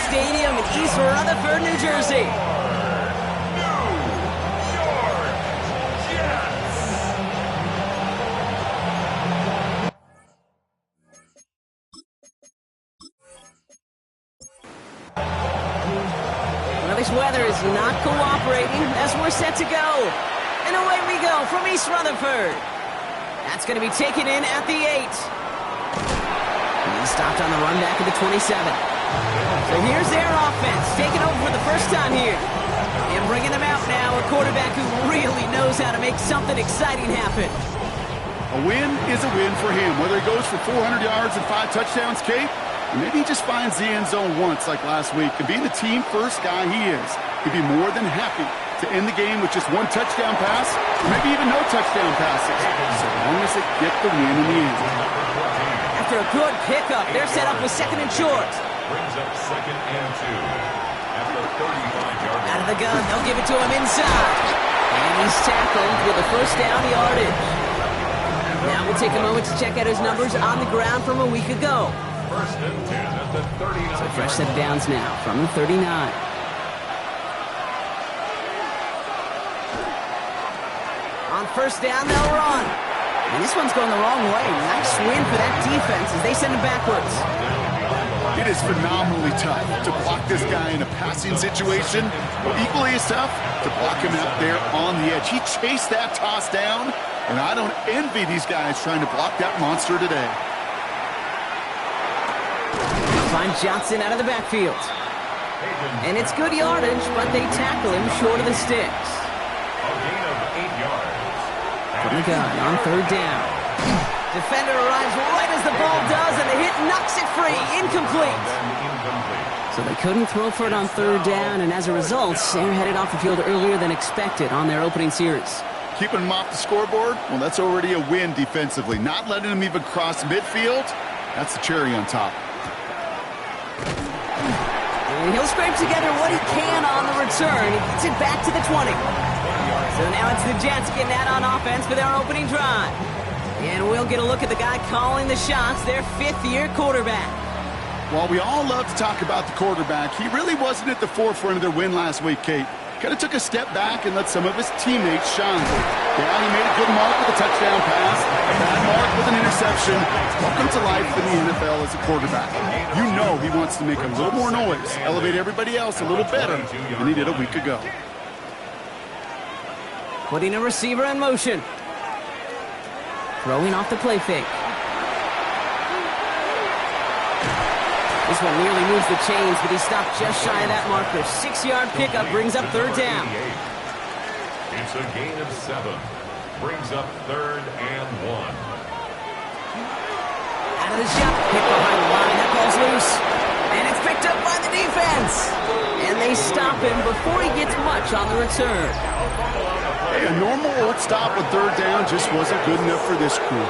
Stadium in East Rutherford, New Jersey. Well, this weather is not cooperating as we're set to go. And away we go from East Rutherford. That's going to be taken in at the 8. He stopped on the run back at the 27. So here's their offense, taking over for the first time here. And bringing them out now, a quarterback who really knows how to make something exciting happen. A win is a win for him, whether he goes for 400 yards and 5 touchdowns, Kate, or maybe he just finds the end zone once like last week. And being the team-first guy he is, he'd be more than happy to end the game with just 1 touchdown pass, or maybe even no touchdown passes, so long as they get the win in the end. After a good pickup, they're set up with 2nd and short. Brings up 2nd and 2. After 35 yards. Out of the gun, they'll give it to him inside. And he's tackled with a first down yardage. Now we'll take a moment to check out his numbers on the ground from a week ago. 1st and 10 at the 39. So fresh set of downs now from the 39. On first down, they'll run. And this one's going the wrong way. Nice win for that defense as they send him backwards. It is phenomenally tough to block this guy in a passing situation, but equally as tough to block him out there on the edge. He chased that toss down, and I don't envy these guys trying to block that monster today. Finds Johnson out of the backfield. And it's good yardage, but they tackle him short of the sticks. A gain of 8 yards. From the gun on 3rd down. Defender arrives right as the ball does, and the hit knocks it free. Incomplete. So they couldn't throw for it on 3rd down, and as a result, they're headed off the field earlier than expected on their opening series. Keeping him off the scoreboard, well, that's already a win defensively. Not letting him even cross midfield, that's the cherry on top. And he'll scrape together what he can on the return. He gets it back to the 20. So now it's the Jets getting out on offense for their opening drive. And we'll get a look at the guy calling the shots, their 5th-year quarterback. While we all love to talk about the quarterback, he really wasn't at the forefront of their win last week, Kate. Kind of took a step back and let some of his teammates shine. Yeah, he made a good mark with a touchdown pass, a bad mark with an interception. Welcome to life in the NFL as a quarterback. You know he wants to make a little more noise, elevate everybody else a little better than he did a week ago. Putting a receiver in motion. Throwing off the play fake. This one nearly moves the chains, but he stopped just shy of that marker. 6-yard pickup brings up 3rd down. It's a gain of 7. Brings up 3rd and 1. Out of the shot. Hit behind the line. That ball's loose. And it's picked up by the defense. And they stop him before he gets much on the return. Hey, a normal old stop with 3rd down just wasn't good enough for this crew.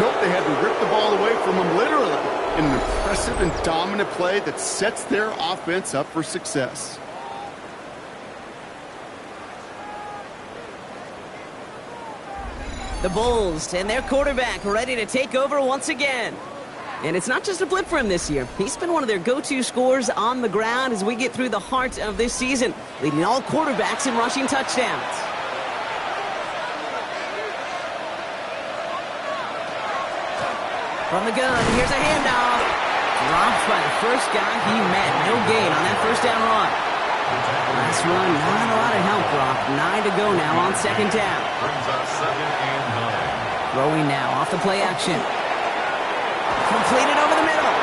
Nope, they had to rip the ball away from him literally. In an impressive and dominant play that sets their offense up for success. The Bulls and their quarterback ready to take over once again. And it's not just a blip for him this year. He's been one of their go-to scorers on the ground as we get through the heart of this season, leading all quarterbacks in rushing touchdowns. From the gun, here's a handoff. Dropped by the first guy he met. No gain on that first down run. Last run, not a lot of help, Brock. 9 to go now on 2nd down. Brings up 2nd and 9. Throwing now off the play action. Completed over the middle.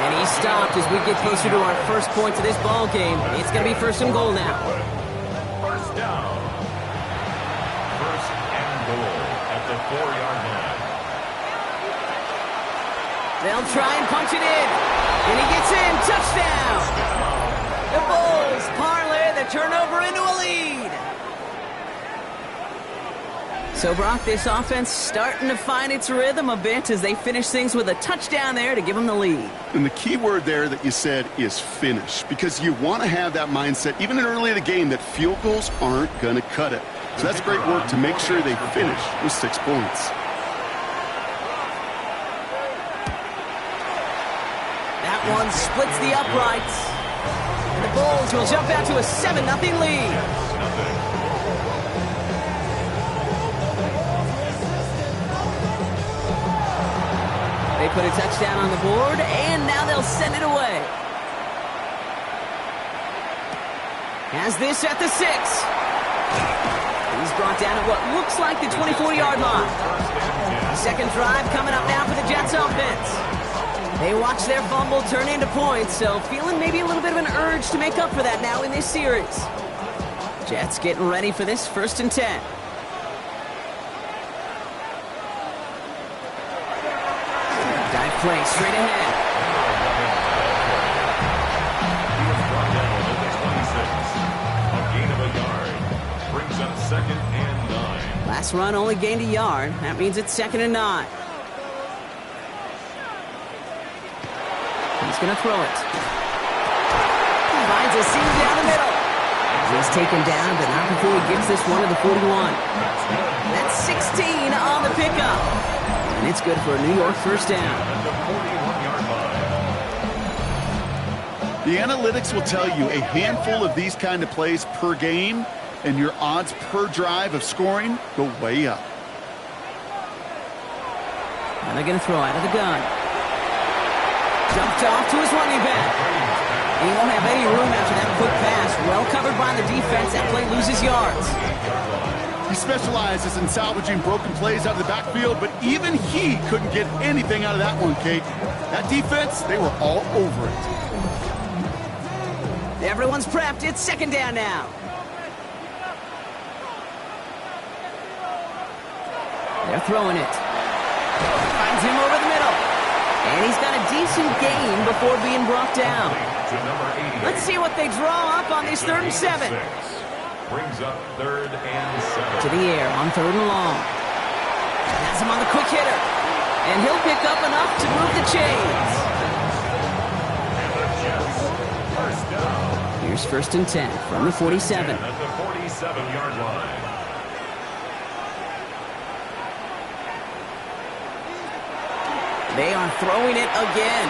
And he stopped as we get closer to our first point to this ball game. It's going to be 1st and goal now. 1st down. 1st and goal at the 4-yard line. They'll try and punch it in. And he gets in. Touchdown. The Bulls parlay the turnover into a lead. So, Brock, this offense starting to find its rhythm a bit as they finish things with a touchdown there to give them the lead. And the key word there that you said is finish, because you want to have that mindset, even in early in the game, that field goals aren't going to cut it. So that's great work to make sure they finish with 6 points. That one splits the uprights. And the Bulls will jump out to a 7-0 lead. They put a touchdown on the board, and now they'll send it away. Has this at the 6. He's brought down at what looks like the 24-yard line. Second drive coming up now for the Jets offense. They watch their fumble turn into points, so feeling maybe a little bit of an urge to make up for that now in this series. Jets getting ready for this 1st and 10. Dive play straight ahead. Second and 9. Last run only gained a yard. That means it's 2nd and 9. He's going to throw it. Finds a seam down the middle. He's taken down, but not before he gets this one to the 41. That's 16 on the pickup. And it's good for a New York first down. The analytics will tell you a handful of these kind of plays per game, and your odds per drive of scoring go way up. And they're going to throw out of the gun. Jumped off to his running back. He won't have any room after that quick pass. Well covered by the defense. That play loses yards. He specializes in salvaging broken plays out of the backfield, but even he couldn't get anything out of that one, Kate. That defense, they were all over it. Everyone's prepped. It's 2nd down now. They're throwing it. Finds him over the middle. And he's got a decent gain before being brought down. Let's see what they draw up on this 3rd and 7. Brings up 3rd and 7. To the air on 3rd and long. Has him on the quick hitter. And he'll pick up enough to move the chains. And the Jets, first down. Here's 1st and 10 from the 47. At the 47-yard line. They are throwing it again.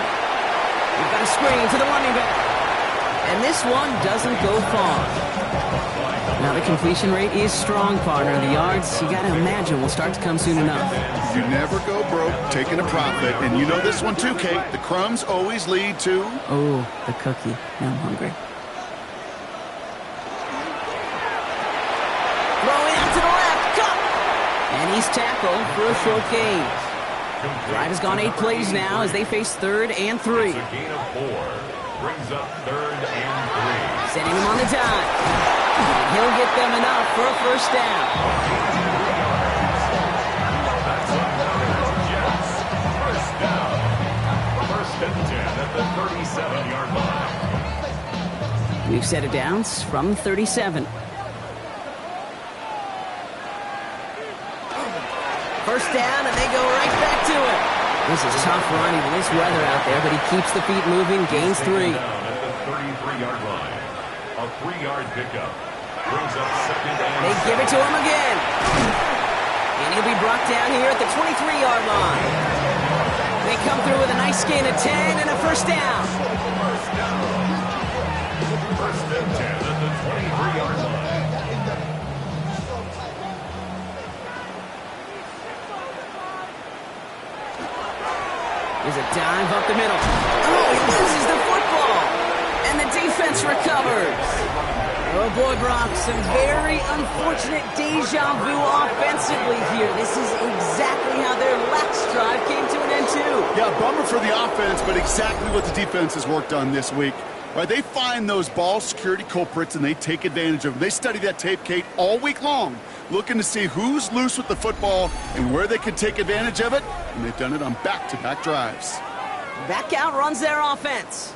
We've got a screen to the running back. And this one doesn't go far. Now the completion rate is strong, partner. The yards, you got to imagine, will start to come soon enough. You never go broke taking a profit. And you know this one too, Kate. The crumbs always lead to... Oh, the cookie. Now I'm hungry. Throwing out to the left. Cut! And he's tackled for a short gain. Drive has gone 8 plays now as they face 3rd and 3. It's a gain of 4. Brings up 3rd and 3. Sending him on the dive. He'll get them enough for a first down. That's another Jets. First down. 1st and 10 at the 37-yard line. We've set it down from 37. First down, and they go right back to it. This is tough running in this weather out there, but he keeps the feet moving, gains 3. Down at the 33-yard line. A 3-yard pickup. Brings up 2nd and They give it to him again. And he'll be brought down here at the 23-yard line. They come through with a nice gain of 10 and a first down. First down. 1st and 10 at the 23-yard line. There's a dive up the middle. Oh, he loses the football. And the defense recovers. Oh, boy, Brock, some very unfortunate deja vu offensively here. This is exactly how their last drive came to an end, too. Yeah, bummer for the offense, but exactly what the defense has worked on this week. Right, they find those ball security culprits, and they take advantage of them. They study that tape, Kate, all week long, looking to see who's loose with the football and where they can take advantage of it, and they've done it on back-to-back drives. Back out runs their offense.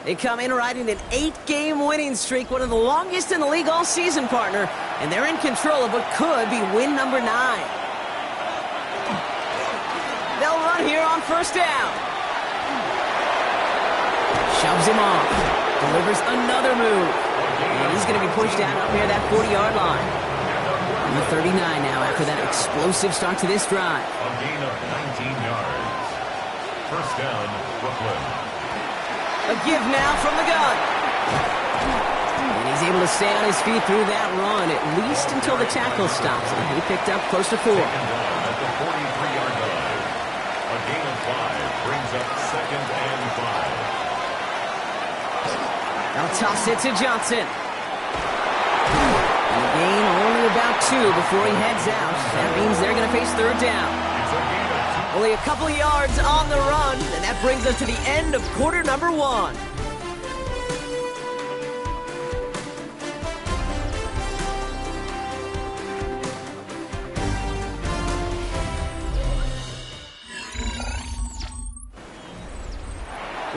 They come in riding an 8-game winning streak, one of the longest in the league all season, partner, and they're in control of what could be win number 9. They'll run here on first down. Shoves him off. Delivers another move. And he's going to be pushed down up near that 40-yard line. On the 39 now after that explosive start to this drive. A gain of 19 yards. First down, Brooklyn. A give now from the gun. And he's able to stay on his feet through that run, at least until the tackle stops. And he picked up close to 4. At the 43-yard line. A gain of 5 brings up 2nd and 5. Now toss it to Johnson. And a gain only about 2 before he heads out. That means they're going to face 3rd down. It's a gain of 2. Only a couple of yards on the run, and that brings us to the end of quarter number 1.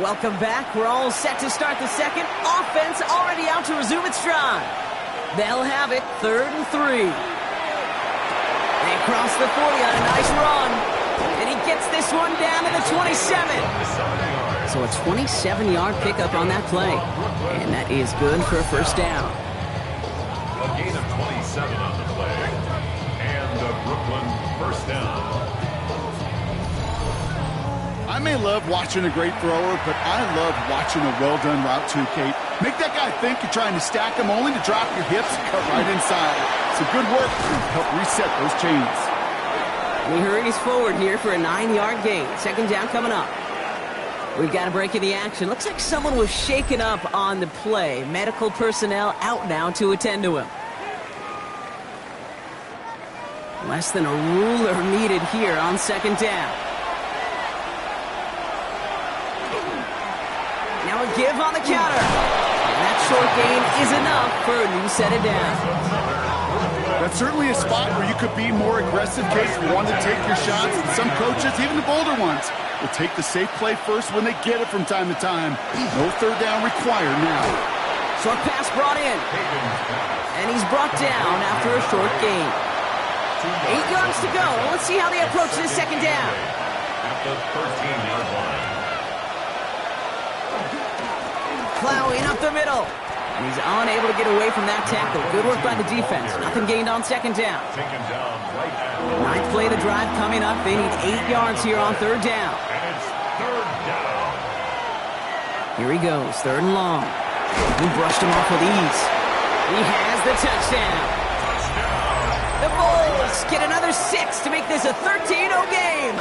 Welcome back. We're all set to start the second. Offense already out to resume its stride. They'll have it 3rd and 3. They cross the 40 on a nice run. And he gets this one down to the 27. So a 27-yard pickup on that play. And that is good for a 1st down. A gain of 27 on the play. And the Brooklyn 1st down. I may love watching a great thrower, but I love watching a well-done route too, Kate. Make that guy think you're trying to stack him only to drop your hips and cut right inside. Some good work to help reset those chains. And he hurries forward here for a 9-yard gain. 2nd down coming up. We've got a break in the action. Looks like someone was shaken up on the play. Medical personnel out now to attend to him. Less than a ruler needed here on 2nd down. Now a give on the counter. And that short gain is enough for a new set of down. That's certainly a spot where you could be more aggressive, Kate, if you want to take your shots. And some coaches, even the bolder ones, will take the safe play first when they get it from time to time. No 3rd down required now. Short pass brought in. And he's brought down after a short gain. 8 yards to go. Let's see how they approach this 2nd down. At the 13-yard line. Plowing up the middle. And he's unable to get away from that tackle. Good work by the defense. Nothing gained on 2nd down. Taken down right at the 9th play of the drive coming up. They need 8 yards here on 3rd down. And it's 3rd down. Here he goes. 3rd and long. He brushed him off with ease. He has the touchdown. The Bulls get another 6 to make this a 13-0 game.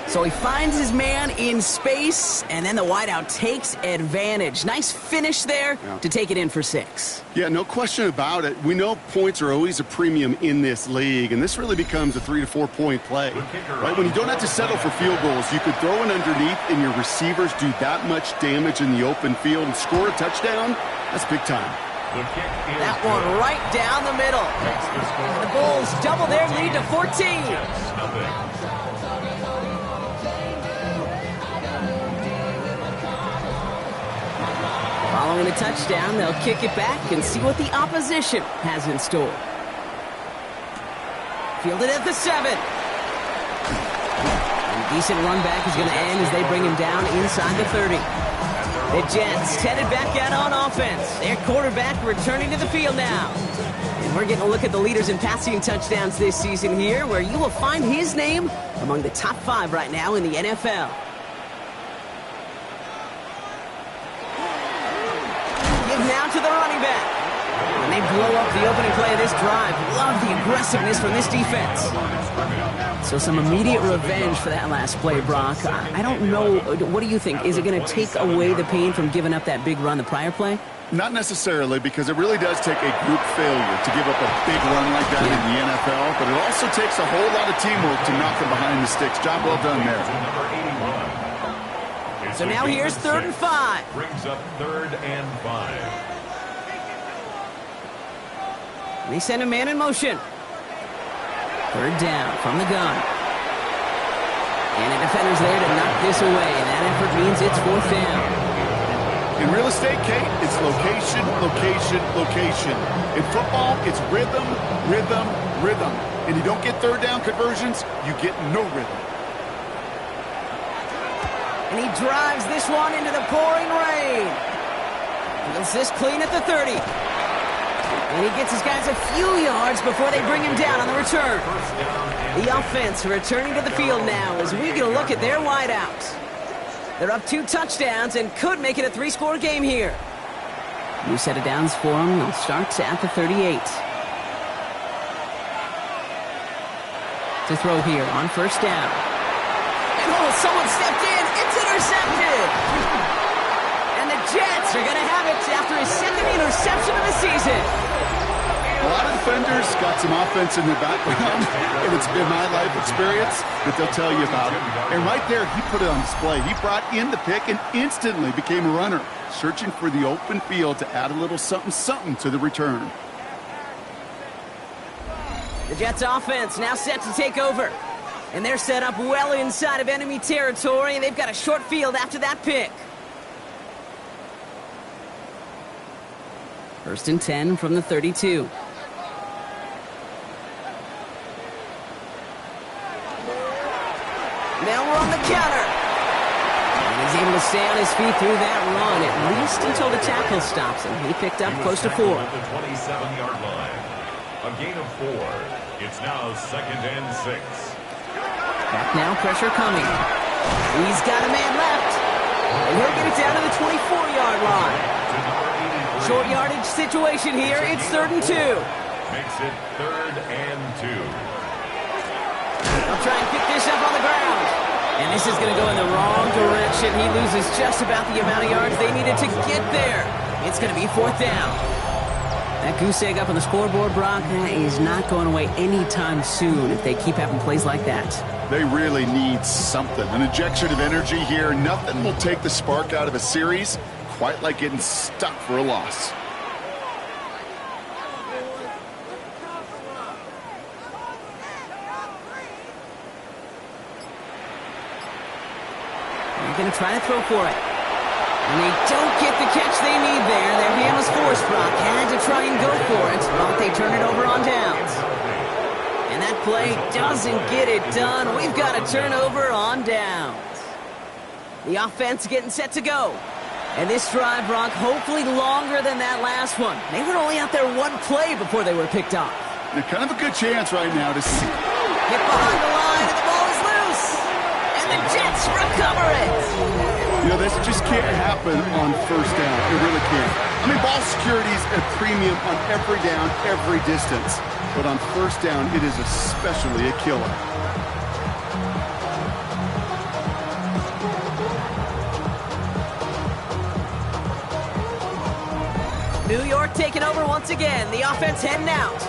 So he finds his man in space, and then the wideout takes advantage. Nice finish there to take it in for 6. Yeah, no question about it. We know points are always a premium in this league, and this really becomes a 3 to 4 point play. Right? When you don't have to settle for field goals, you could throw it underneath, and your receivers do that much damage in the open field and score a touchdown. That's big time. That one right down the middle. And the Bulls double their lead to 14. Following a touchdown, they'll kick it back and see what the opposition has in store. Fielded at the 7. And a decent run back is going to end as they bring him down inside the 30. The Jets headed back out on offense. Their quarterback returning to the field now. And we're getting a look at the leaders in passing touchdowns this season here, where you will find his name among the top 5 right now in the NFL. Now to the running back. And they blow up the opening play of this drive. Love the aggressiveness from this defense. So some immediate revenge for that last play, Brock. I don't know. What do you think? Is it going to take away the pain from giving up that big run the prior play? Not necessarily, because it really does take a group failure to give up a big run like that in the NFL. But it also takes a whole lot of teamwork to knock them behind the sticks. Job well done there. So now here's 3rd and 5. Brings up 3rd and 5. They send a man in motion. 3rd down from the gun. And the defender's there to knock this away. That effort means it's 4th down. In real estate, Kate, it's location, location, location. In football, it's rhythm, rhythm, rhythm. And you don't get 3rd down conversions, you get no rhythm. And he drives this one into the pouring rain. Fields this clean at the 30. And he gets his guys a few yards before they bring him down on the return. The offense returning to the field now as we get a look at their wideouts. They're up 2 touchdowns and could make it a 3-score game here. New set of downs for them. They'll start at the 38. To throw here on first down. And someone stepped in. It's intercepted. And the Jets are going to have it after his 2nd interception of the season. A lot of defenders got some offense in their background, and it's been my life experience that they'll tell you about it. And right there, he put it on display. He brought in the pick and instantly became a runner, searching for the open field to add a little something-something to the return. The Jets offense now set to take over. And they're set up well inside of enemy territory, and they've got a short field after that pick. 1st and 10 from the 32. Now we're on the counter. And he's able to stay on his feet through that run, at least until the tackle stops him. He picked up close to 4. At the 27-yard line. A gain of 4. It's now 2nd and 6. Back now, pressure coming. He's got a man left. And he'll get it down to the 24-yard line. Short yardage situation here. It's 3rd and 2. Makes it 3rd and 2. They'll try and pick this up on the ground. And this is going to go in the wrong direction. He loses just about the amount of yards they needed to get there. It's going to be 4th down. That goose egg up on the scoreboard, Brock, is not going away anytime soon if they keep having plays like that. They really need something. An injection of energy here. Nothing will take the spark out of a series quite like getting stuck for a loss. They're going to try to throw for it. And they don't get the catch they need there. Their hand was forced. Brock had to try and go for it, but they turn it over on downs. And that play doesn't get it done. We've got a turnover on downs. The offense getting set to go. And this drive, Brock, hopefully longer than that last one. They were only out there 1 play before they were picked off. They're kind of a good chance right now to see. Hit behind the line, and the ball is loose. And the Jets recover it. You know, this just can't happen on first down. It really can't. I mean, ball security is a premium on every down, every distance. But on first down, it is especially a killer. New York taking over once again. The offense heading out.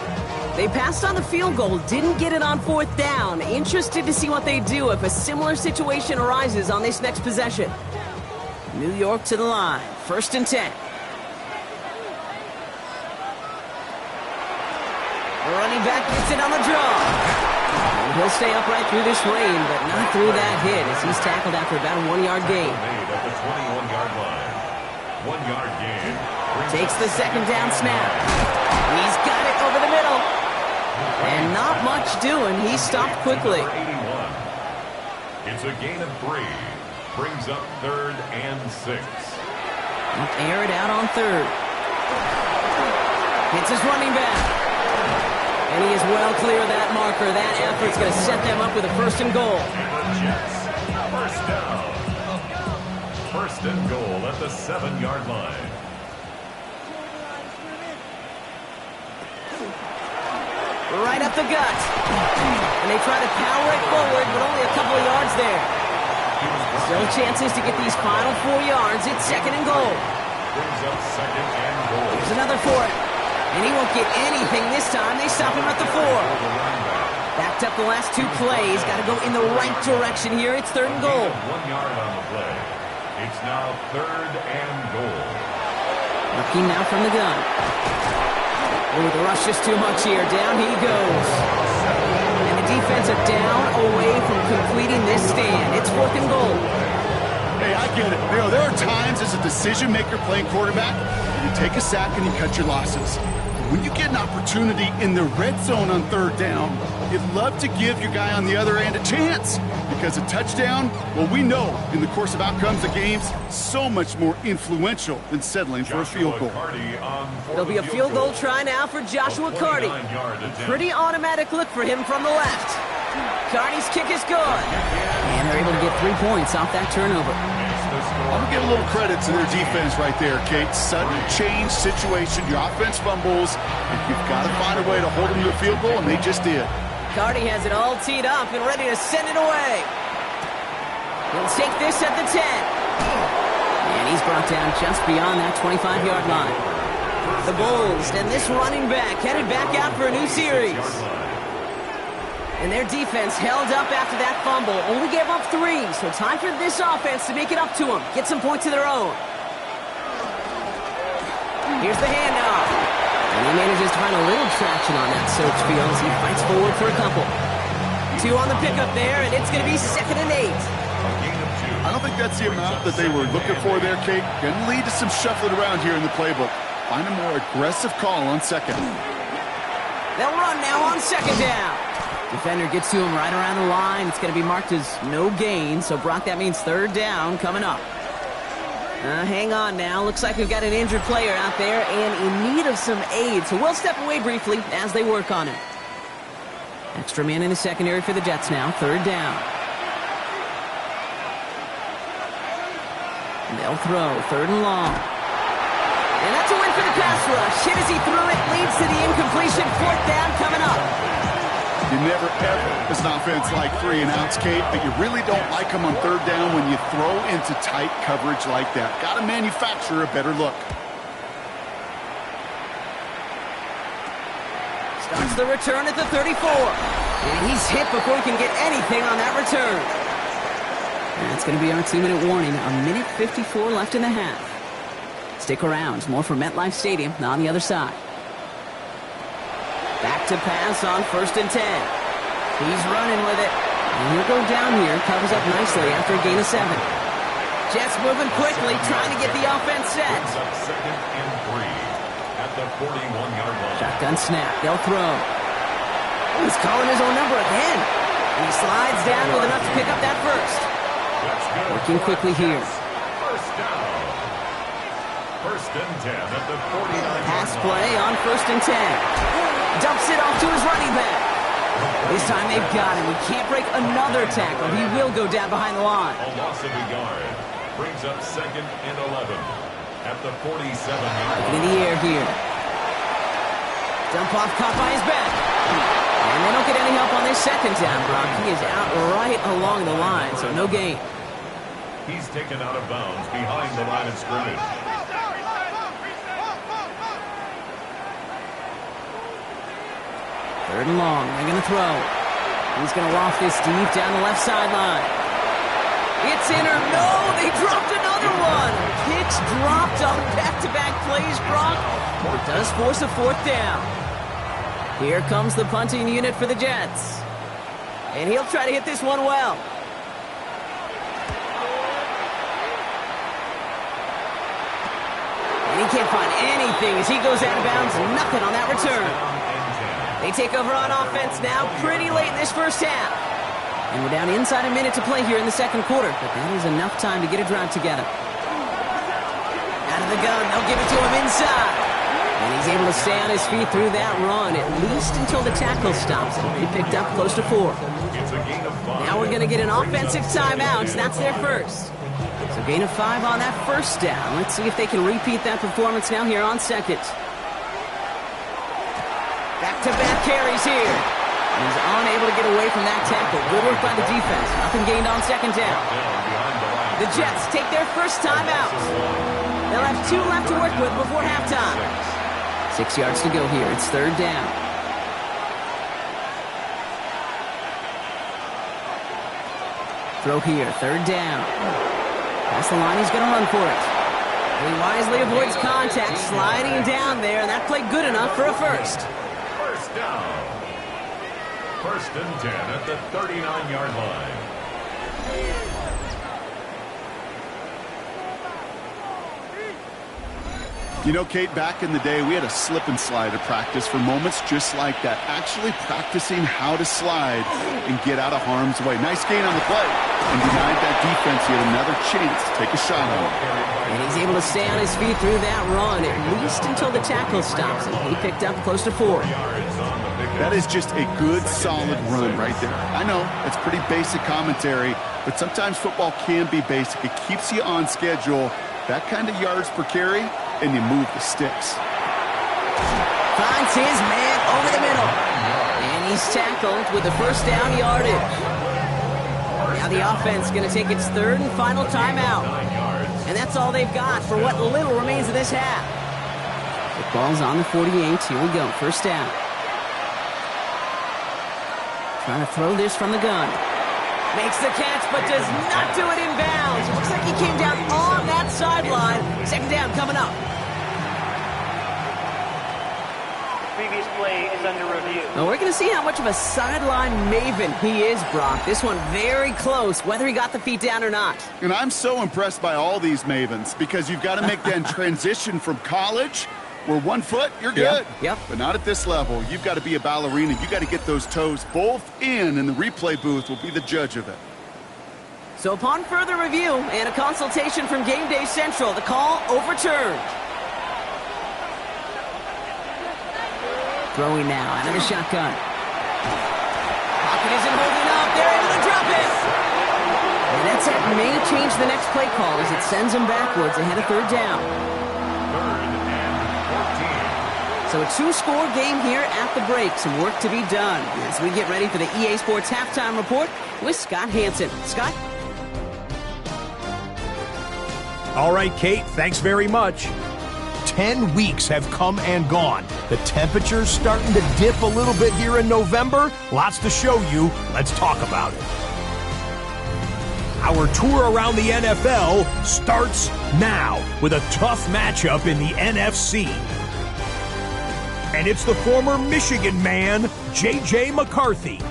They passed on the field goal, didn't get it on 4th down. Interested to see what they do if a similar situation arises on this next possession. New York to the line. 1st and 10. The running back gets it on the draw. And he'll stay upright through this rain, but not through that hit as he's tackled after about a 1-yard gain. Made at the 21-yard line. 1-yard gain. Takes the 2nd down snap. He's got it over the middle. And not much doing. He stopped quickly. 81. It's a gain of 3. Brings up 3rd and 6. He'll air it out on 3rd. Hits his running back. And he is well clear of that marker. That effort's going to set them up with a 1st and goal. And the Jets, 1st down. 1st and goal at the 7-yard line. Right up the gut. And they try to power it forward, but only a couple of yards there. Still chances to get these final 4 yards. It's 2nd and goal. Brings up 2nd and goal. There's another for it. And he won't get anything this time. They stop him at the 4. Backed up the last 2 plays. Got to go in the right direction here. It's 3rd and goal. 1 yard on the play. It's now 3rd and goal. Looking now from the gun. Oh, the rush is too much here. Down he goes. And the defense are down away from completing this stand. It's 4th and goal. Hey, I get it. You know, there are times as a decision maker playing quarterback, you take a sack and you cut your losses. When you get an opportunity in the red zone on 3rd down, you'd love to give your guy on the other end a chance. Because a touchdown, well, we know in the course of outcomes of games, so much more influential than settling for a field goal. There'll be a field goal try now for Joshua Carty. Pretty automatic look for him from the left. Carty's kick is good. And they're able to get 3 points off that turnover. little credit to their defense right there, Kate. Sudden change situation. Your offense fumbles, and you've got to find a way to hold them to a field goal, and they just did. Carty has it all teed up and ready to send it away. He'll take this at the 10. And he's brought down just beyond that 25-yard line. The Bulls and this running back headed back out for a new series. And their defense held up after that fumble. Only gave up 3, so time for this offense to make it up to them. Get some points of their own. Here's the handoff. And he manages to find a little traction on that search field as he fights forward for a couple. 2 on the pickup there, and it's going to be 2nd and 8. I don't think that's the amount that they were looking for there, Kate. Going to lead to some shuffling around here in the playbook. Find a more aggressive call on 2nd. They'll run now on 2nd down. Defender gets to him right around the line. It's going to be marked as no gain, so Brock, that means 3rd down coming up. Hang on now. Looks like we've got an injured player out there and in need of some aid, so we'll step away briefly as they work on him. Extra man in the secondary for the Jets now. 3rd down. And they'll throw. 3rd and long. And that's a win for the pass rush. Hit as he threw it. Leads to the incompletion. 4th down coming up. You never ever, as an offense, like 3 and outs, Kate, but you really don't like them on 3rd down when you throw into tight coverage like that. Got to manufacture a better look. Starts the return at the 34. And he's hit before he can get anything on that return. That's going to be our 2-minute warning. 1:54 left in the half. Stick around. More from MetLife Stadium on the other side. Back to pass on 1st and 10. He's running with it. And he'll go down here. Covers up nicely after a gain of 7. Jets moving quickly, trying to get the offense set. 2nd and 3 at the 41-yard line. Shotgun snap. They'll throw. He's calling his own number again. And he slides down with enough to pick up that first. Working quickly here. 1st down. 1st and 10 at the 49-yard Pass line. play on 1st and 10. Dumps it off to his running back. This time they've got him. He can't break another tackle. He will go down behind the line. A loss of a yard brings up 2nd and 11 at the 47-yard In line. the air here. Dump off caught by his back. And they don't get any help on this 2nd down, Brock. He is out right along the line, so no gain. He's taken out of bounds behind the line of scrimmage. 3rd and long. They're going to throw. He's going to loft this deep down the left sideline. It's in or no. They dropped another one. Picks dropped on back-to-back plays, Brock. It does force a 4th down. Here comes the punting unit for the Jets. And he'll try to hit this one well. And he can't find anything as he goes out of bounds. Nothing on that return. They take over on offense now pretty late in this first half. And we're down inside a minute to play here in the 2nd quarter, but that is enough time to get a drive together. Out of the gun, they'll give it to him inside. And he's able to stay on his feet through that run, at least until the tackle stops him. He picked up close to 4. It's a gain of 5. Now we're going to get an offensive timeout. That's their first. So gain of 5 on that 1st down. Let's see if they can repeat that performance now here on 2nd. Back-to-back carries here. He's unable to get away from that tackle. Good work by the defense. Nothing gained on 2nd down. The Jets take their first time out. They'll have 2 left to work with before halftime. 6 yards to go here. It's 3rd down. Throw here. 3rd down. Past the line. He's going to run for it. He wisely avoids contact, sliding down there, and that played good enough for a first. Down. 1st and 10 at the 39-yard line. You know, Kate, back in the day, we had a slip and slide at practice for moments just like that. Actually practicing how to slide and get out of harm's way. Nice gain on the play. And denied that defense yet another chance to take a shot on him. And he's able to stay on his feet through that run, at least until the tackle stops him. He picked up close to 4. That is just a good, solid run right there. I know, it's pretty basic commentary, but sometimes football can be basic. It keeps you on schedule, that kind of yards per carry, and you move the sticks. Finds his man over the middle. And he's tackled with the first down yardage. Now the offense going to take its third and final timeout. And that's all they've got for what little remains of this half. The ball's on the 48. Here we go. First down. Trying to throw this from the gun. Makes the catch, but does not do it in bounds. It looks like he came down on that sideline. Second down coming up. Previous play is under review. Now we're going to see how much of a sideline maven he is, Brock. This one very close, whether he got the feet down or not. And I'm so impressed by all these mavens because you've got to make that transition from college where 1 foot, you're good. Yep. But not at this level. You've got to be a ballerina. You've got to get those toes both in, and the replay booth will be the judge of it. So upon further review and a consultation from Game Day Central, the call overturned. Throwing now out of the shotgun. Pocket isn't holding up. They're able to drop it. And that set may change the next play call as it sends them backwards ahead of third down. So a 2-score game here at the break. Some work to be done as we get ready for the EA Sports Halftime Report with Scott Hanson. Scott? All right, Kate, thanks very much. 10 weeks have come and gone. The temperature's starting to dip a little bit here in November. Lots to show you. Let's talk about it. Our tour around the NFL starts now with a tough matchup in the NFC. And it's the former Michigan man, J.J. McCarthy.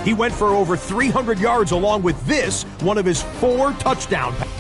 He went for over 300 yards along with this, one of his 4 touchdown passes.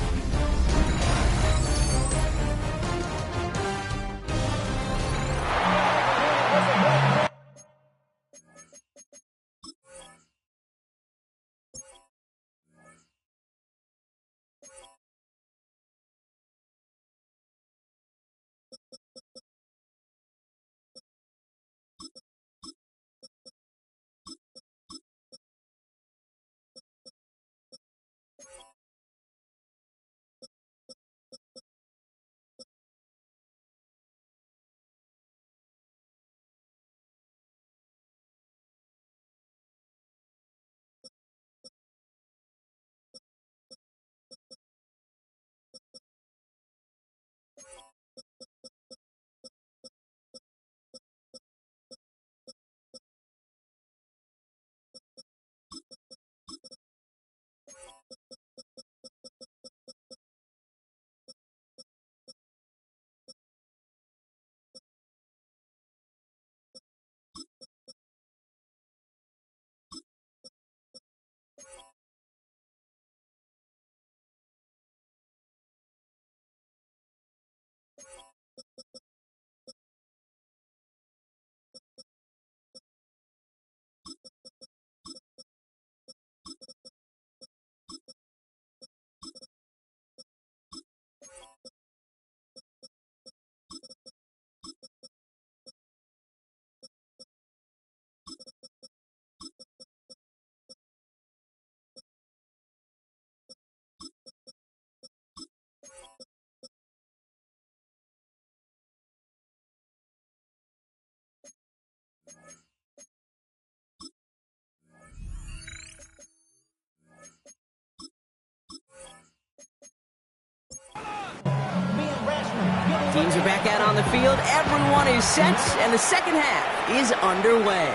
Teams are back out on the field. Everyone is set, and the second half is underway.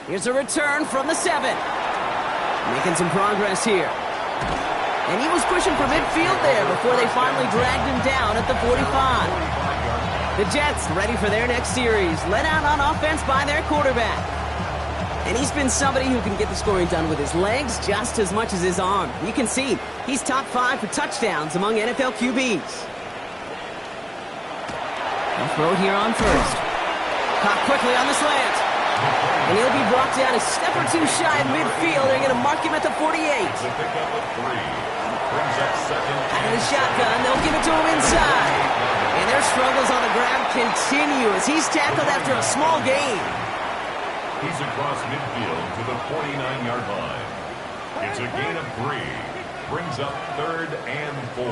Here's a return from the 7. Making some progress here. And he was pushing for midfield there before they finally dragged him down at the 45. The Jets ready for their next series, led out on offense by their quarterback. And he's been somebody who can get the scoring done with his legs just as much as his arm. You can see he's top 5 for touchdowns among NFL QBs. They'll throw it here on first. Caught quickly on the slant. And he'll be brought down a step or two shy in midfield. They're going to mark him at the 48. Out of the shotgun, they'll give it to him inside. And their struggles on the ground continue as he's tackled after a small gain. He's across midfield to the 49-yard line. It's a gain of 3. Brings up 3rd and 4.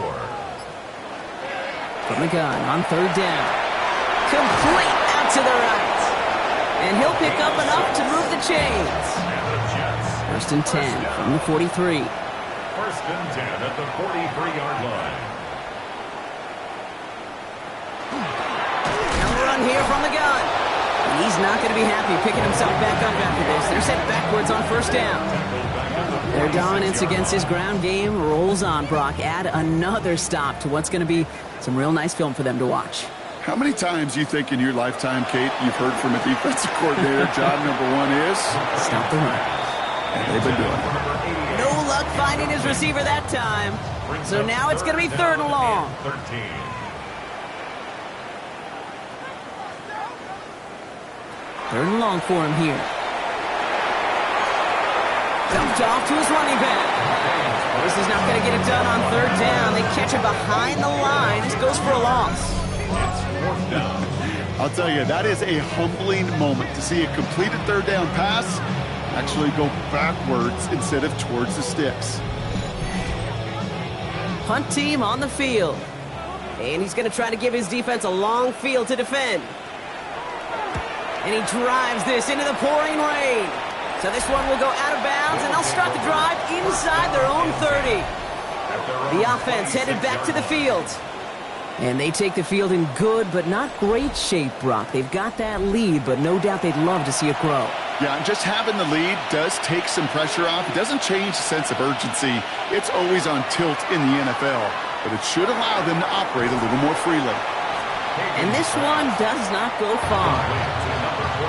From the gun on 3rd down. Complete out to the right. And he'll pick up enough to move the chains. And the Jets. 1st and 10 from the 43. 1st and 10 at the 43-yard line. Now a run here from the gun. And he's not going to be happy picking himself back up after this. They're set backwards on 1st down. Their dominance against his ground game rolls on, Brock. Add another stop to what's going to be some real nice film for them to watch. How many times do you think in your lifetime, Kate, you've heard from a defensive coordinator, job number 1 is? Stop the run. And they've been doing it. No luck finding his receiver that time. So now it's going to be 3rd and long. 13. 3rd and long for him here. Dumped off to his running back. This is not going to get it done on 3rd down. They catch it behind the line. This goes for a loss. It's 4th down. I'll tell you, that is a humbling moment to see a completed 3rd down pass actually go backwards instead of towards the sticks. Punt team on the field. And he's going to try to give his defense a long field to defend. And he drives this into the pouring rain. So this one will go out of bounds, and they'll start the drive inside their own 30. The offense headed back to the field. And they take the field in good but not great shape, Brock. They've got that lead, but no doubt they'd love to see it grow. Yeah, and just having the lead does take some pressure off. It doesn't change the sense of urgency. It's always on tilt in the NFL, but it should allow them to operate a little more freely. And this one does not go far.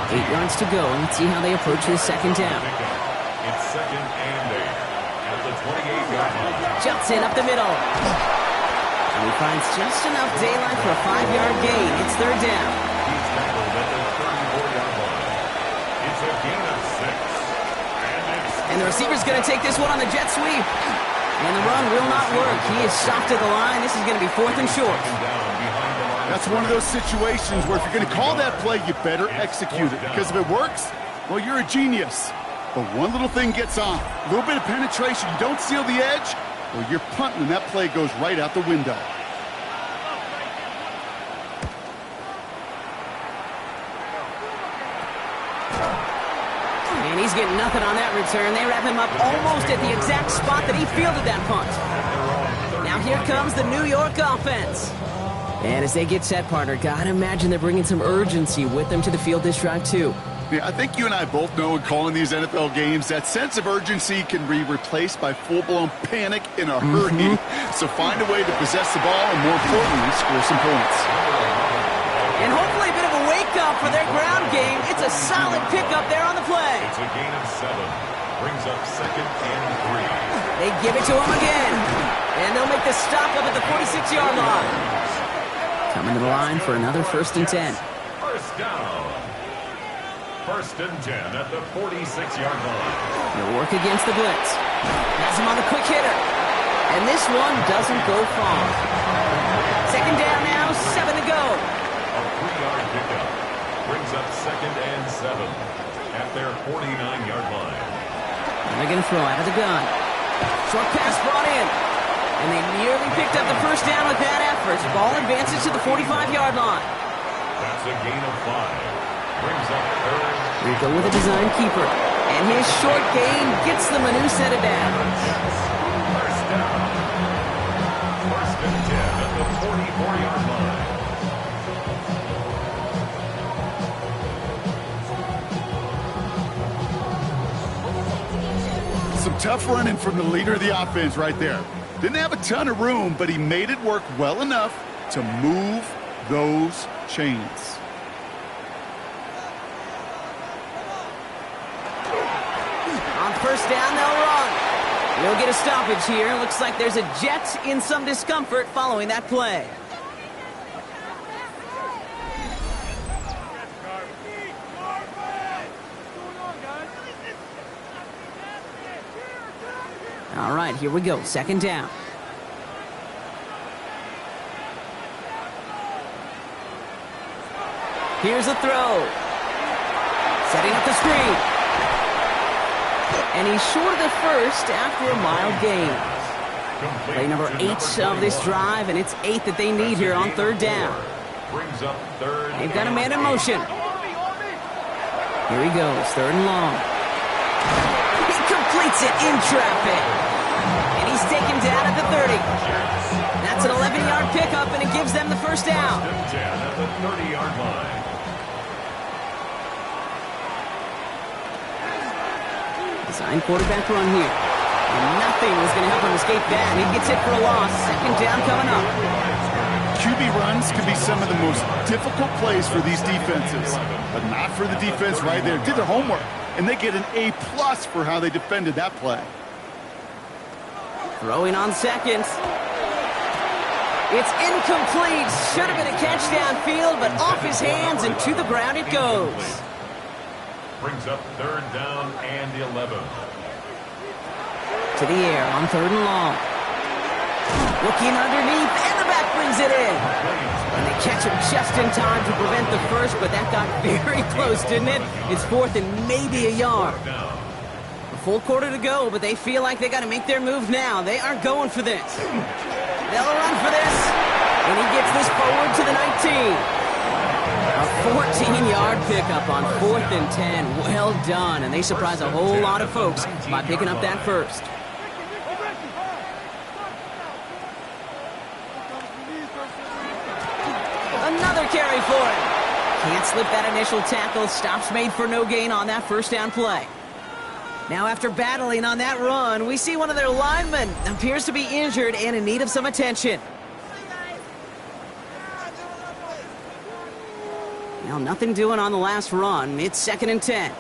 8 yards to go. Let's see how they approach this 2nd down. It's 2nd and 8 at the 28-yard line. Jumps in up the middle. And he finds just enough daylight for a 5-yard gain. It's 3rd down. He's tackled at the 34-yard line. It's a gain of 6. And the receiver's going to take this one on the jet sweep. And the run will not work. He is stopped at the line. This is going to be 4th and short. That's one of those situations where if you're going to call that play, you better execute it. Because if it works, well, you're a genius. But one little thing gets off. A little bit of penetration. You don't seal the edge, well, you're punting, and that play goes right out the window. And he's getting nothing on that return. They wrap him up almost at the exact spot that he fielded that punt. Now here comes the New York offense. And as they get set, partner, gotta imagine they're bringing some urgency with them to the field this drive, too. Yeah, I think you and I both know in calling these NFL games that sense of urgency can be replaced by full-blown panic in a hurry. So find a way to possess the ball and, more importantly, score some points. And hopefully a bit of a wake-up for their ground game. It's a solid pickup there on the play. It's a gain of 7. Brings up 2nd and 3. They give it to him again. And they'll make the stop up at the 46-yard line. Coming to the line for another 1st and 10. 1st down. 1st and 10 at the 46-yard line. They'll work against the blitz. Has him on the quick hitter. And this one doesn't go far. 2nd down now, 7 to go. A 3-yard pickup. Brings up 2nd and 7 at their 49-yard line. And they're going to throw out of the gun. Short pass brought in. And they nearly picked up the 1st down with that effort. Ball advances to the 45-yard line. That's a gain of 5. Brings up 3rd. We go with a design keeper. And his short gain gets them a new set of downs. 1st down. 1st and 10 at the 44-yard line. Some tough running from the leader of the offense right there. Didn't have a ton of room, but he made it work well enough to move those chains. On 1st down, they'll run. We'll get a stoppage here. Looks like there's a Jet in some discomfort following that play. All right, here we go. 2nd down. Here's a throw. Setting up the screen. And he's short of the first after a mild gain. Play number 8 of this drive, and it's 8 that they need here on third down. Brings up third. They've got a man in motion. Here he goes, third and long. He completes it in traffic. And he's taken down at the 30. That's an 11-yard pickup, and it gives them the first down. 10 at the 30-yard line. Design quarterback run here. And nothing was going to help him escape that. He gets it for a loss. Second down coming up. QB runs can be some of the most difficult plays for these defenses, but not for the defense right there. Did their homework, and they get an A+ for how they defended that play. Throwing on seconds. It's incomplete. Should have been a catch downfield, but off his hands and to the ground it goes. Brings up third down and 11. To the air on third and long. Looking underneath, and the back brings it in. And they catch him just in time to prevent the first, but that got very close, didn't it? It's fourth and maybe a yard. A full quarter to go, but they feel like they got to make their move now. They are going for this. They'll run for this, and he gets this forward to the 19. A 14-yard pickup on 4th and 10. Well done, and they surprise a whole lot of folks by picking up that first. Another carry for him. Can't slip that initial tackle. Stops made for no gain on that first down play. Now after battling on that run, we see one of their linemen appears to be injured and in need of some attention. Now nothing doing on the last run. It's 2nd and 10.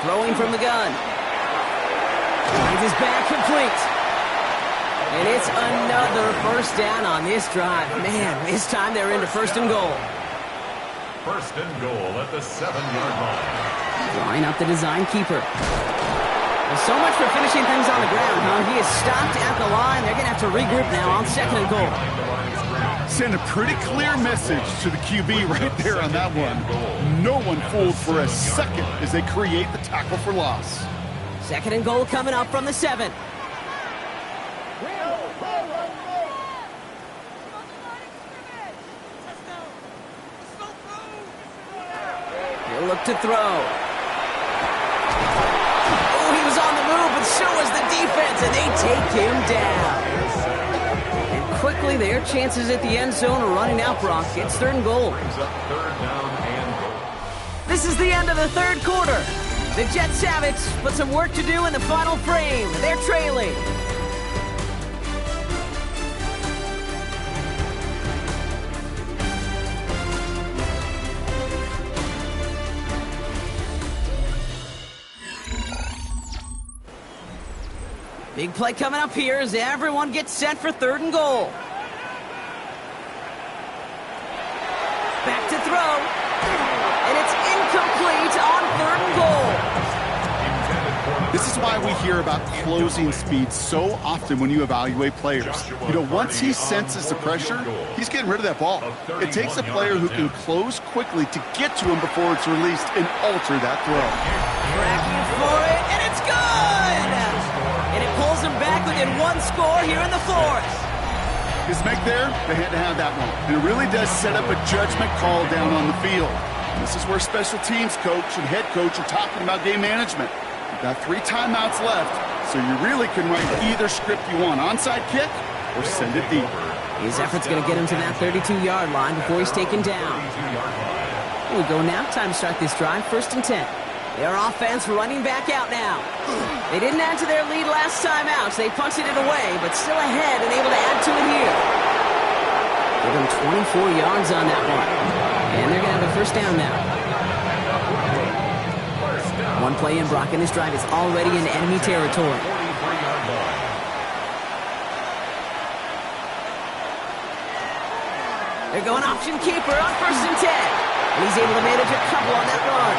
Throwing from the gun. Finds his back complete. And it's another first down on this drive. Man, this time they're into 1st and goal. 1st and goal at the 7-yard line. Drawing up the design keeper. Well, so much for finishing things on the ground, huh? He is stopped at the line. They're going to have to regroup now on 2nd and goal. Send a pretty clear message to the QB right there on that one. No one fooled for a second as they create the tackle for loss. 2nd and goal coming up from the 7. He'll look to throw. Oh, he was on the move, but so was the defense, and they take him down. And quickly, their chances at the end zone are running out, Brock. It's 3rd and goal. Brings up third down and goal. This is the end of the 3rd quarter. The Jets have it, but some work to do in the final frame. They're trailing. Big play coming up here as everyone gets set for 3rd and goal. Back to throw. And it's incomplete on 3rd and goal. This is why we hear about closing speed so often when you evaluate players. You know, once he senses the pressure, he's getting rid of that ball. It takes a player who can close quickly to get to him before it's released and alter that throw. Tracking for it, and it's good! And it pulls him back within 1 score here in the 4th. His make there, they had to have that one. And it really does set up a judgment call down on the field. This is where special teams coach and head coach are talking about game management. You've got 3 timeouts left, so you really can write either script you want. Onside kick or send it deep. His effort's going to get him to that 32-yard line before he's taken down. Here we go now. Time to start this drive. 1st and 10. Their offense running back out now. They didn't add to their lead last time out, so they punted it away, but still ahead and able to add to it here. Give them 24 yards on that one. And they're going to have a first down now. One play in, Brock, and this drive is already in enemy territory. They're going option keeper on 1st and 10. And he's able to manage a couple on that run.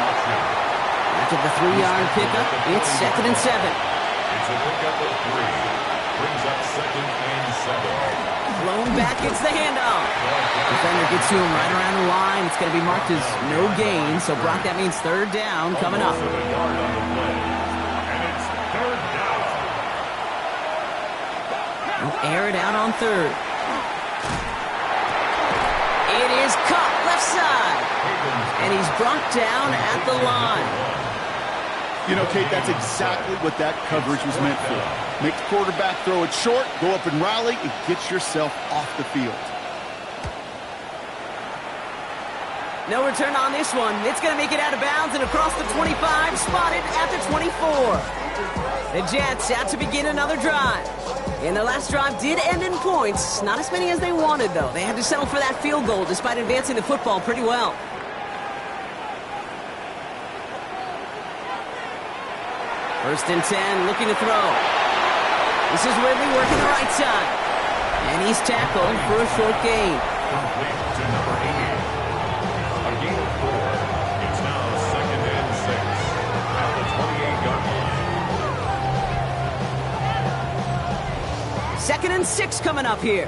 After the 3-yard pickup, it's 2nd and 7. It's a pickup of 3. Brings up 2nd and 7. Blown back, it's the handoff. Defender gets to him right around the line. It's going to be marked as no gain. So, Brock, that means third down coming up. Almost a yard on the play. And it's third down. They'll air it out on third. It is caught left side. And he's brought down at the line. You know, Kate, that's exactly what that coverage was meant for. Make the quarterback throw it short, go up and rally, and get yourself off the field. No return on this one. It's going to make it out of bounds and across the 25, spotted at the 24. The Jets out to begin another drive. And their last drive did end in points. Not as many as they wanted, though. They had to settle for that field goal despite advancing the football pretty well. First and 10, looking to throw. This is Ridley working the right side. And he's tackled for a short gain. Complete to number 88. A gain of 4. It's now second and 6 at the 28-yard line. Second and 6 coming up here.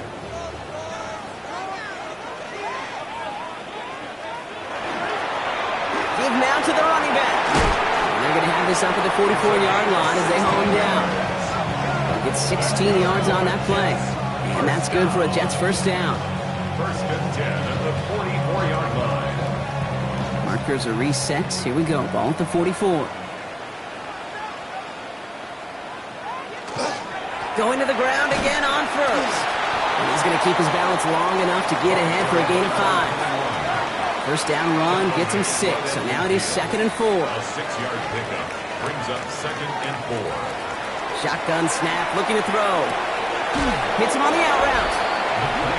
Give now to the running back. They're going to have this up at the 44-yard line as they haul him down. They'll get 16 yards on that play. And that's good for a Jets first down. First and 10 at the 44-yard line. Markers are reset. Here we go. Ball at the 44. Going to the ground again on first. And he's going to keep his balance long enough to get ahead for a gain of 5. First down run gets him 6, so now it is second and 4. A 6-yard pickup brings up second and 4. Shotgun snap, looking to throw. Hits him on the out route.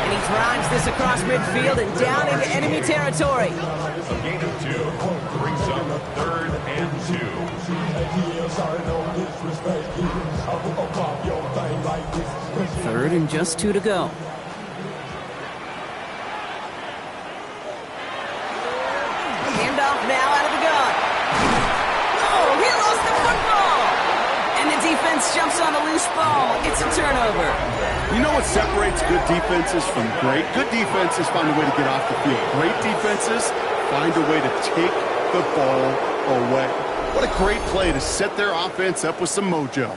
And he drives this across midfield and down into enemy territory. A gain of 2 brings up third and 2. Third and just 2 to go. Handoff now out of the gun. Oh, he lost the football. And the defense jumps on the loose ball. It's a turnover. You know what separates good defenses from great? Good defenses find a way to get off the field. Great defenses find a way to take the ball away. What a great play to set their offense up with some mojo.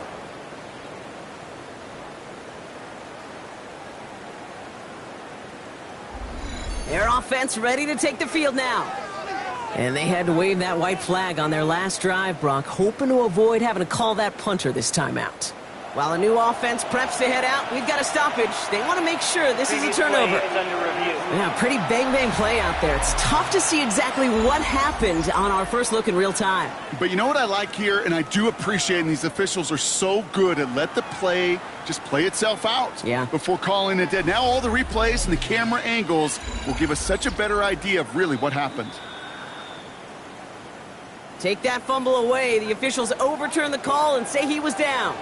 Their offense ready to take the field now. And they had to wave that white flag on their last drive, Brock, hoping to avoid having to call that punter this time out. While a new offense preps to head out, we've got a stoppage. They want to make sure this is a turnover. Play is under review. Yeah, pretty bang-bang play out there. It's tough to see exactly what happened on our first look in real time. But you know what I like here, and I do appreciate, and these officials are so good at let the play just play itself out before calling it dead. Now all the replays and the camera angles will give us such a better idea of really what happened. Take that fumble away. The officials overturn the call and say he was down.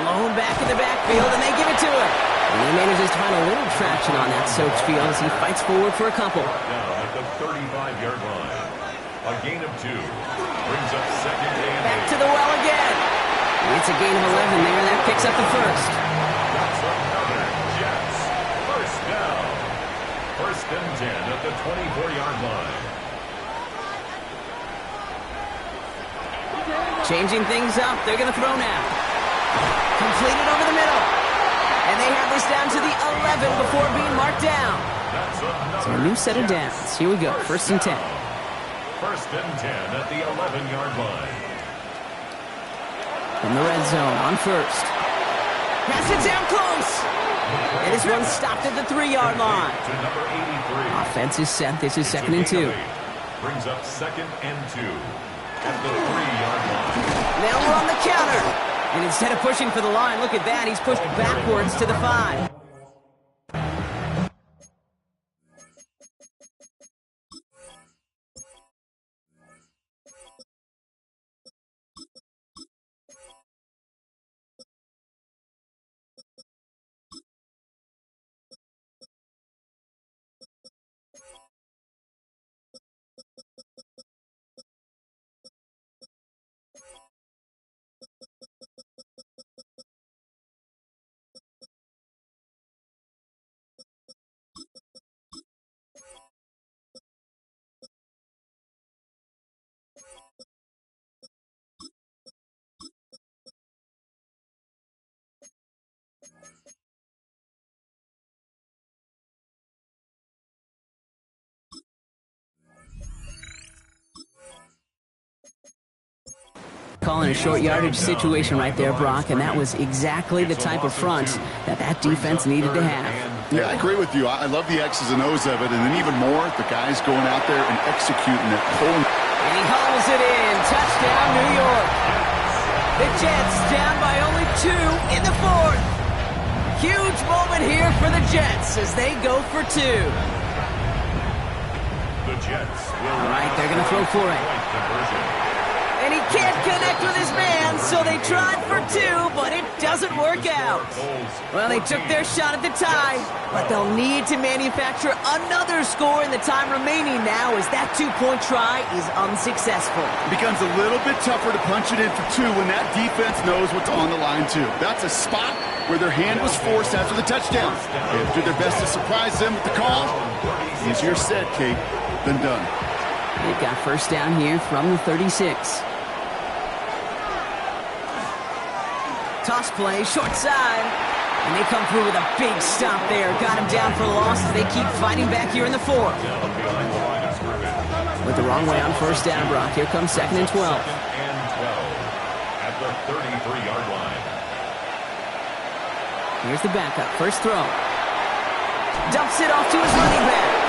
Blown back in the backfield, and they give it to him. And he manages to find a little traction on that soaked field as he fights forward for a couple. Down at the 35-yard line. A gain of 2 brings up second and 8. Back to the well again. It's a gain of 11 there, and that picks up the first. That's another Jets first down. First and 10 at the 24-yard line. Changing things up. They're going to throw now. Completed over the middle. And they have this down to the 11 before being marked down. That's So a new set of downs. Here we go. First and 10. First and 10 at the 11-yard line. From the red zone on first. Pass it down close. And this one stopped at the 3-yard line. To number 83. Offense is set. This is second and 2. Brings up second and 2 at the 3-yard line. Now we're on the counter. And instead of pushing for the line, look at that. He's pushed backwards to the 5. calling a short yardage situation right there, Brock, and that was exactly the type of front that defense needed to have. Yeah, I agree with you. I love the X's and O's of it, and then even more, the guys going out there and executing it. And he hauls it in. Touchdown, New York. The Jets down by only 2 in the 4th. Huge moment here for the Jets as they go for 2. The Jets will All right, they're going to throw for it. And he can't connect with his man, so they tried for 2, but it doesn't work out. Well, they took their shot at the tie, but they'll need to manufacture another score in the time remaining now as that 2-point try is unsuccessful. It becomes a little bit tougher to punch it in for 2 when that defense knows what's on the line, too. That's a spot where their hand was forced after the touchdown. They have to do their best to surprise them with the call. Easier said, Kate, than done. They've got first down here from the 36. Toss play, short side. And they come through with a big stop there. Got him down for loss as they keep fighting back here in the 4th. Went the wrong way on first down, Brock. Here comes 2nd and 12. At the 33-yard line. Here's the backup. First throw. Dumps it off to his running back.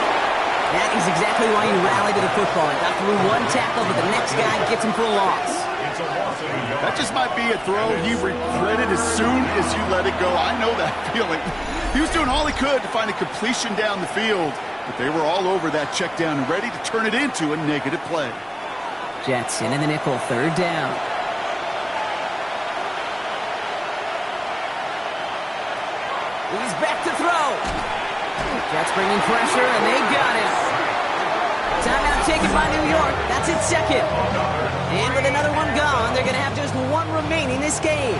That is exactly why he rallied to the football. He got through one tackle, but the next guy gets him for a loss. That just might be a throw he regretted as soon as you let it go. I know that feeling. He was doing all he could to find a completion down the field, but they were all over that check down and ready to turn it into a negative play. Jets into the nickel, 3rd down. He's back to throw. Jets bringing pressure, and they got it. Timeout taken by New York. That's its 2nd. And with another one gone, they're going to have just 1 remaining this game.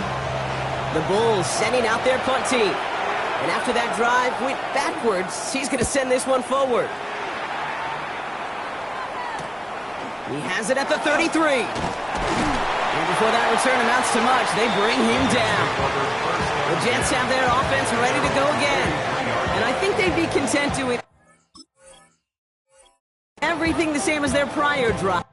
The Bulls sending out their punt team. And after that drive went backwards, he's going to send this one forward. He has it at the 33. And before that return amounts to much, they bring him down. The Jets have their offense ready to go again. And I think they'd be content doing everything the same as their prior drive.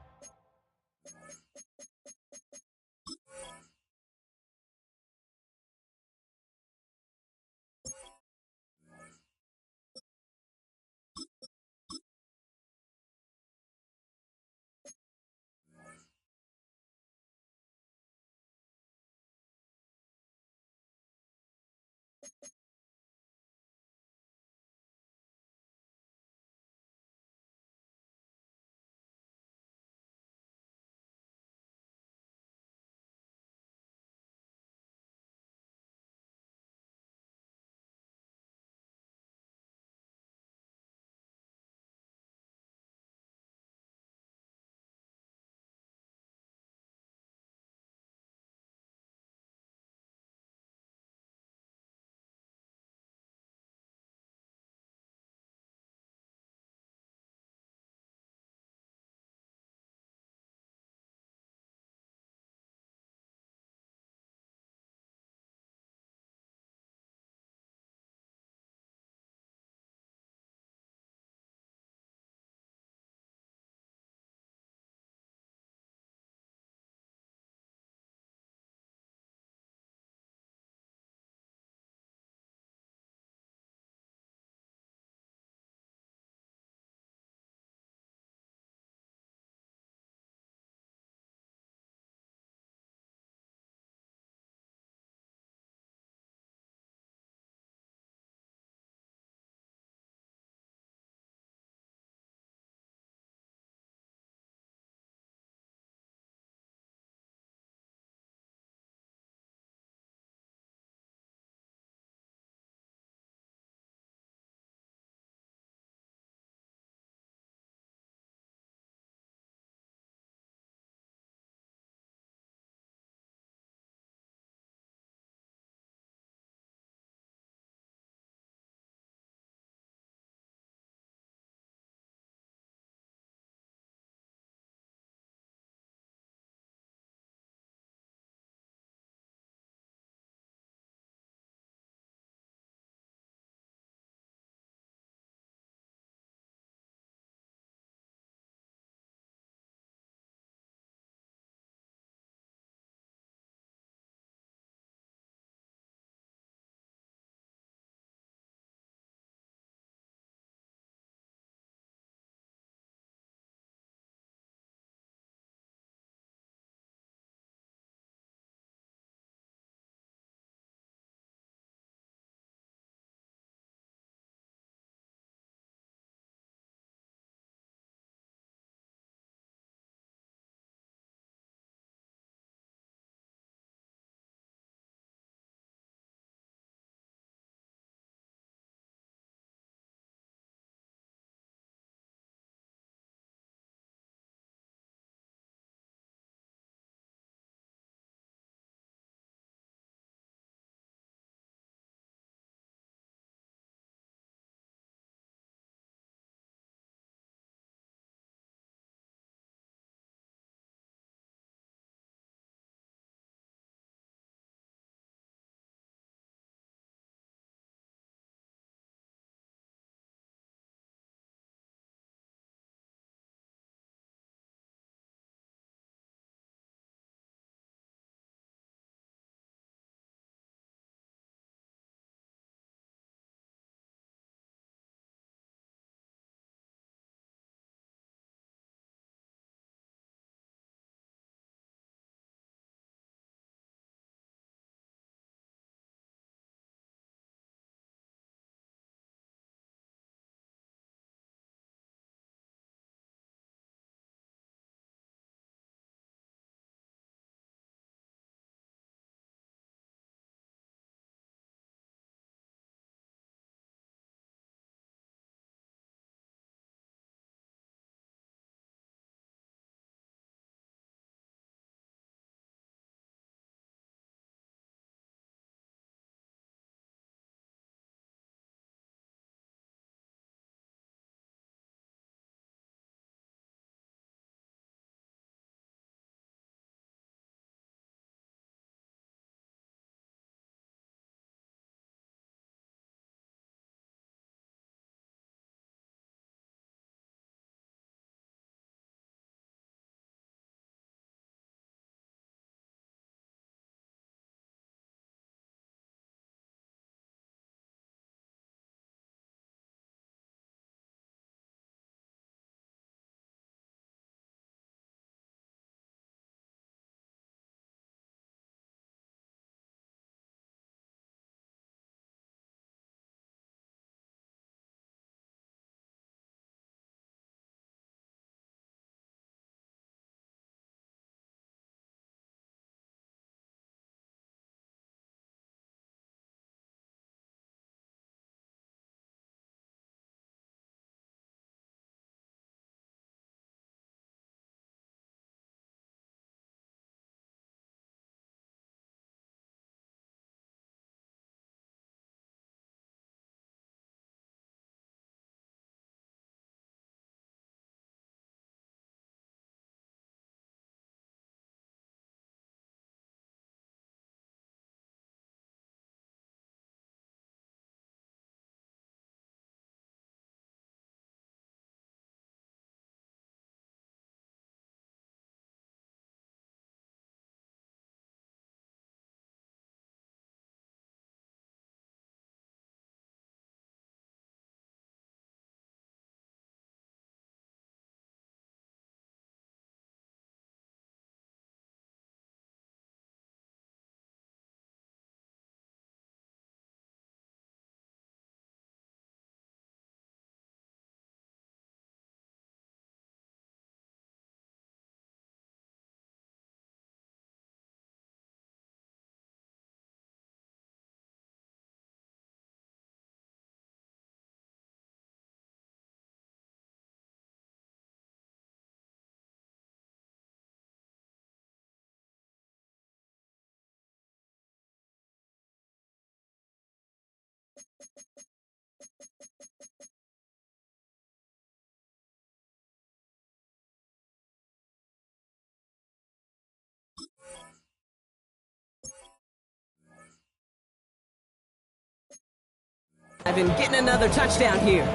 drive and getting another touchdown here.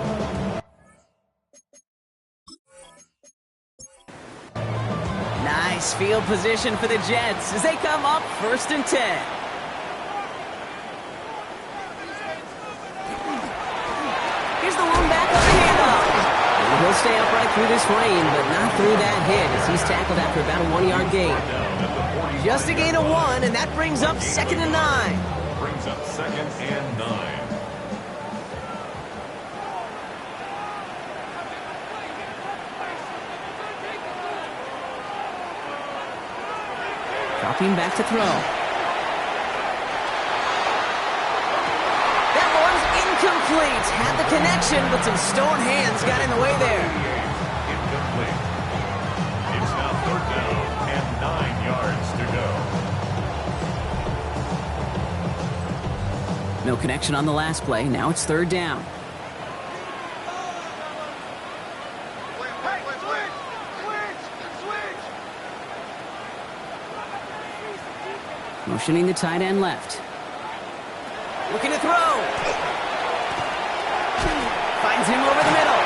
Nice field position for the Jets as they come up 1st and 10. Here's the one back on the handoff. And he'll stay upright through this rain, but not through that hit as he's tackled after about a 1-yard gain. Just a gain of 1, and that brings up 2nd and 9. Brings up 2nd and 9. Dropping back to throw. That one's incomplete. Had the connection, but some stone hands got in the way there. Incomplete. It's now 3rd down and 9 yards to go. No connection on the last play. Now it's 3rd down. Motioning the tight end left. Looking to throw. Finds him over the middle.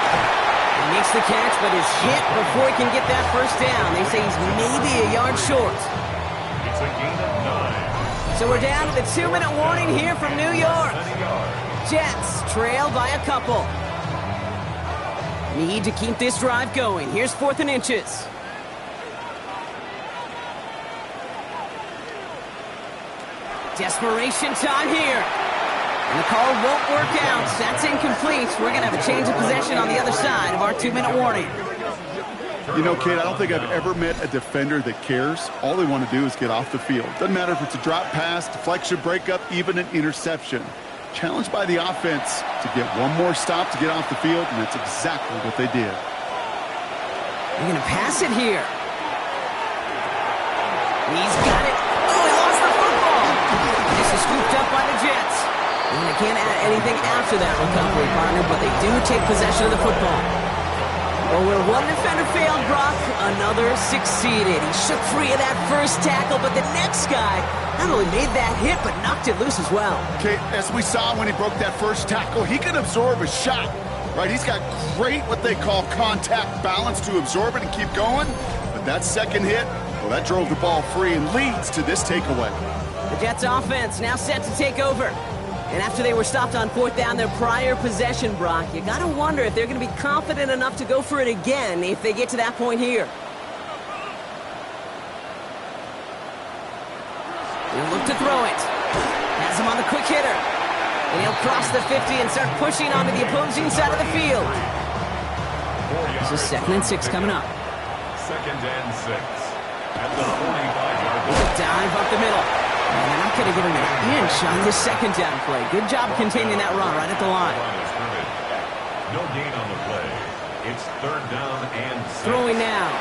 He makes the catch, but is hit before he can get that 1st down. They say he's maybe a yard short. It's a gain of 9. So we're down to the 2-minute warning here from New York. Jets trail by a couple. Need to keep this drive going. Here's 4th and inches. Desperation time here. And the call won't work out. That's incomplete. We're going to have a change of possession on the other side of our 2-minute warning. You know, Kate, I don't think I've ever met a defender that cares. All they want to do is get off the field. Doesn't matter if it's a drop pass, deflection, breakup, even an interception. Challenged by the offense to get one more stop to get off the field, and that's exactly what they did. They're going to pass it here. He's got it. Oh, he lost the football. This is scooped up by the Jets. And they can't add anything after that recovery, partner, but they do take possession of the football. Well, where one defender failed, Brock, another succeeded. He shook free of that first tackle, but the next guy not only made that hit, but knocked it loose as well. Okay, as we saw when he broke that first tackle, he can absorb a shot, right? He's got great, what they call contact balance to absorb it and keep going. But that second hit, well, that drove the ball free and leads to this takeaway. The Jets offense now set to take over. And after they were stopped on 4th down their prior possession, Brock, you got to wonder if they're going to be confident enough to go for it again if they get to that point here. He'll look to throw it. Has him on the quick hitter. And he'll cross the 50 and start pushing onto the opposing side of the field. This is 2nd and 6 coming up. 2nd and 6. At the 45-yard line. Dive up the middle. And they're not going to get an inch on this 2nd down play. Good job containing that run right at the line. No gain on the play. It's 3rd down and 6. Throwing now.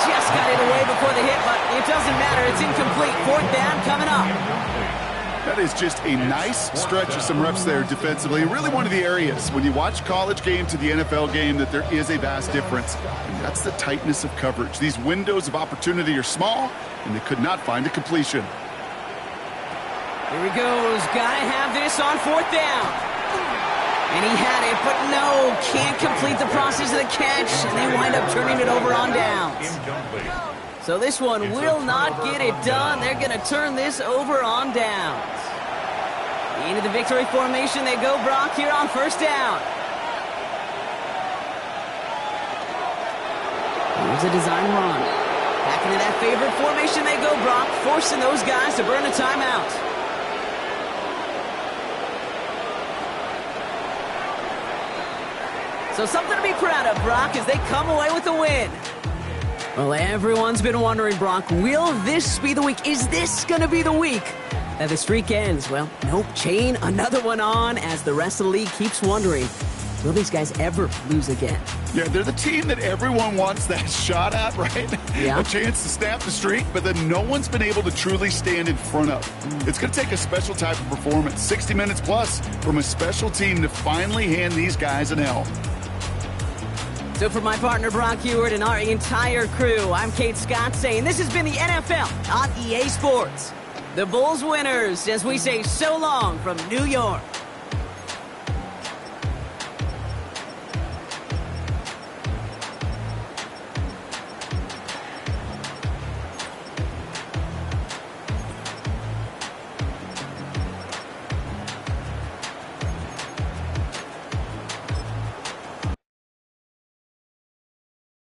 Just got it away before the hit, but it doesn't matter. It's incomplete. 4th down coming up. That is just a nice stretch of some reps there defensively. Really one of the areas when you watch college game to the NFL game that there is a vast difference. And that's the tightness of coverage. These windows of opportunity are small, and they could not find a completion. Here he goes. Gotta have this on 4th down. And he had it, but no, can't complete the process of the catch, and they wind up turning it over on downs. Incomplete. So this one will not get it done. They're going to turn this over on downs. Into the victory formation they go, Brock, here on 1st down. Here's a design run. Back into that favorite formation they go, Brock, forcing those guys to burn a timeout. So something to be proud of, Brock, as they come away with the win. Well, everyone's been wondering, Brock, will this be the week? Is this going to be the week that the streak ends? Well, nope, chain another one on as the rest of the league keeps wondering, will these guys ever lose again? Yeah, they're the team that everyone wants that shot at, right? Yeah. A chance to snap the streak, but then no one's been able to truly stand in front of. It's going to take a special type of performance, 60 minutes plus, from a special team to finally hand these guys an L. So for my partner, Brock Huard, and our entire crew, I'm Kate Scott saying this has been the NFL on EA Sports. The Bulls winners as we say so long from New York.